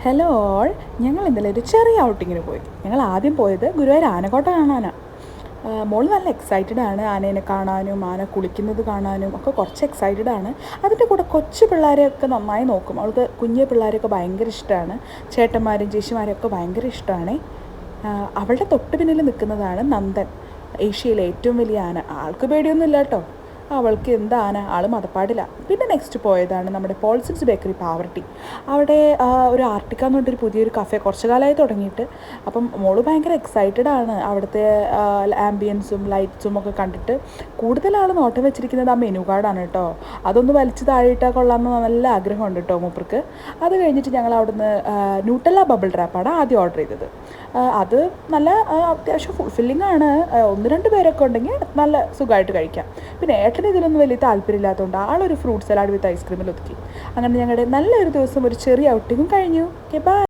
Hello all, ഞങ്ങൾ ഇന്നലെ ഒരു ചെറിയ ഔട്ടിങ്ങിന് പോയി. ഞങ്ങൾ ആദ്യം പോയത് ഗുരുവായൂർ ആനക്കോട്ട കാണാനാണ്. മോള് നല്ല എക്സൈറ്റഡ് ആണ് ആനേനെ കാണാനും ആന കുളിക്കുന്നത് കാണാനും ഒക്കെ കുറച്ച് എക്സൈറ്റഡ് ആണ്. അതിൻ്റെ കൂടെ കൊച്ചു പിള്ളേരെയൊക്കെ നന്നായി നോക്കും. അവൾക്ക് കുഞ്ഞു പിള്ളേരെയൊക്കെ ഭയങ്കര ഇഷ്ടമാണ്. ചേട്ടന്മാരും ചേച്ചിമാരും ഒക്കെ ഭയങ്കര ഇഷ്ടമാണ്. അവളുടെ തൊട്ട് പിന്നിൽ നിൽക്കുന്നതാണ് നന്ദൻ, ഏഷ്യയിലെ ഏറ്റവും വലിയ ആന. ആൾക്ക് പേടിയൊന്നുമില്ല കേട്ടോ, അവൾക്ക് എന്താണ്, ആൾ മതപ്പാടില്ല. പിന്നെ നെക്സ്റ്റ് പോയതാണ് നമ്മുടെ പോൾസിൻസ് ബേക്കറി പാവർട്ടി. അവിടെ ഒരു ആർട്ടിക്ക എന്ന് പറഞ്ഞിട്ടൊരു പുതിയൊരു കഫേ കുറച്ച് കാലമായി തുടങ്ങിയിട്ട്. അപ്പം മോള് ഭയങ്കര എക്സൈറ്റഡ് ആണ് അവിടുത്തെ ആംബിയൻസും ലൈറ്റ്സും ഒക്കെ കണ്ടിട്ട്. കൂടുതൽ ആൾ നോട്ടം വെച്ചിരിക്കുന്നത് ആ മെനു കാർഡാണ് കേട്ടോ. അതൊന്ന് വലിച്ച് താഴെയിട്ടാൽ കൊള്ളാമെന്ന് നല്ല ആഗ്രഹമുണ്ട് കേട്ടോ മൂപ്പർക്ക്. അത് കഴിഞ്ഞിട്ട് ഞങ്ങൾ അവിടുന്ന് ന്യൂട്ടല്ല ബബിൾ റാപ്പാണ് ആദ്യം ഓർഡർ ചെയ്തത്. അത് നല്ല അത്യാവശ്യം ഫുൾഫില്ലിംഗ് ആണ്. 1-2 പേരൊക്കെ ഉണ്ടെങ്കിൽ നല്ല സുഖമായിട്ട് കഴിക്കാം. പിന്നെ ഏട്ടന് ഇതിലൊന്നും വലിയ താല്പര്യമില്ലാത്തതുകൊണ്ട് ആളൊരു ഫ്രൂട്ട് സലാഡ് വിത്ത് ഐസ്ക്രീമിൽ ഒതുക്കി. അങ്ങനെ ഞങ്ങളുടെ നല്ലൊരു ദിവസം, ഒരു ചെറിയ ഔട്ടിങ്ങും കഴിഞ്ഞു. Okay, by.